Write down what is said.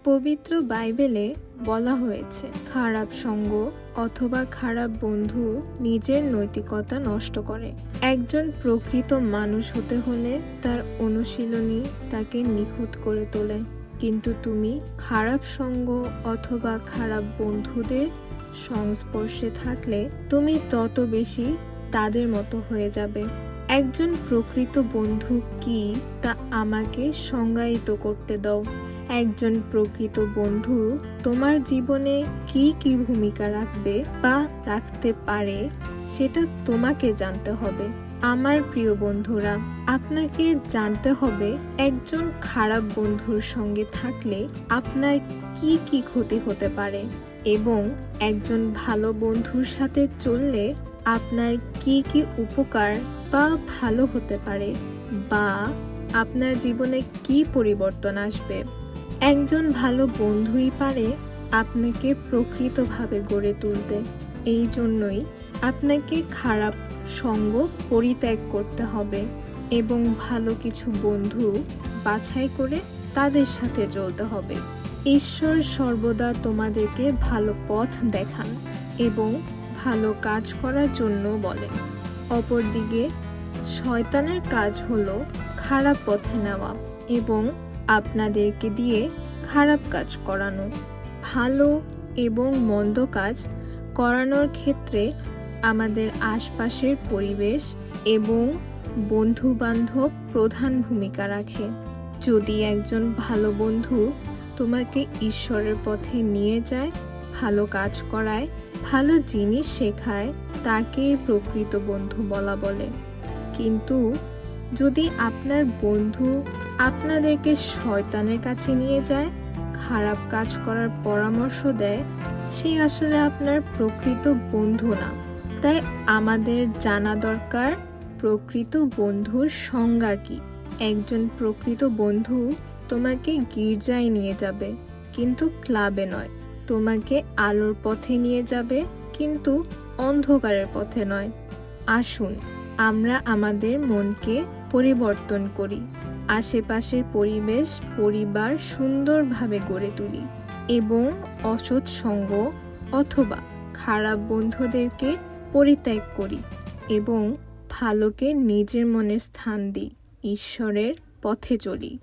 পবিত্র বাইবেলে বলা হয়েছে, খারাপ সঙ্গ অথবা খারাপ বন্ধু নিজের নৈতিকতা নষ্ট করে। একজন প্রকৃত মানুষ হতে হলে তার অনুশীলনী তাকে নিখুঁত করে তোলে। কিন্তু তুমি খারাপ সঙ্গ অথবা খারাপ বন্ধুদের সংস্পর্শে থাকলে তুমি তত বেশি তাদের মতো হয়ে যাবে। একজন প্রকৃত বন্ধু কি তা আমাকে সংজ্ঞায়িত করতে দাও। একজন প্রকৃত বন্ধু তোমার জীবনে কি কি ভূমিকা রাখবে বা রাখতে পারে সেটা তোমাকে জানতে হবে। আমার প্রিয় বন্ধুরা, আপনাকে জানতে হবে একজন খারাপ বন্ধুর সঙ্গে থাকলে আপনার কি কি ক্ষতি হতে পারে এবং একজন ভালো বন্ধুর সাথে চললে আপনার কি কি উপকার বা ভালো হতে পারে বা আপনার জীবনে কি পরিবর্তন আসবে। একজন ভালো বন্ধুই পারে আপনাকে প্রকৃতভাবে গড়ে তুলতে। এই জন্যই আপনাকে খারাপ সঙ্গ পরিত্যাগ করতে হবে এবং ভালো কিছু বন্ধু বাছাই করে তাদের সাথে চলতে হবে। ঈশ্বর সর্বদা তোমাদেরকে ভালো পথ দেখান এবং ভালো কাজ করার জন্য বলেন। অপরদিকে শয়তানের কাজ হলো খারাপ পথে নেওয়া এবং আপনাদেরকে দিয়ে খারাপ কাজ করানো। ভালো এবং মন্দ কাজ করানোর ক্ষেত্রে আমাদের আশপাশের পরিবেশ এবং বন্ধু-বান্ধব প্রধান ভূমিকা রাখে। যদি একজন ভালো বন্ধু তোমাকে ঈশ্বরের পথে নিয়ে যায়, ভালো কাজ করায়, ভালো জিনিস শেখায়, তাকেই প্রকৃত বন্ধু বলা বলে। কিন্তু যদি আপনার বন্ধু আপনাদেরকে শয়তানের কাছে নিয়ে যায়, খারাপ কাজ করার পরামর্শ দেয়, সে আসলে আপনার প্রকৃত বন্ধু না। তাই আমাদের জানা দরকার প্রকৃত বন্ধুর সংজ্ঞা কি। একজন প্রকৃত বন্ধু তোমাকে গির্জায় নিয়ে যাবে কিন্তু ক্লাবে নয়। তোমাকে আলোর পথে নিয়ে যাবে কিন্তু অন্ধকারের পথে নয়। আসুন আমরা আমাদের মনকে পরিবর্তন করি, আশেপাশের পরিবেশ পরিবার সুন্দরভাবে গড়ে তুলি এবং অসৎ সঙ্গ অথবা খারাপ বন্ধুদেরকে পরিত্যাগ করি এবং ভালোকে নিজের মনে স্থান দিই, ঈশ্বরের পথে চলি।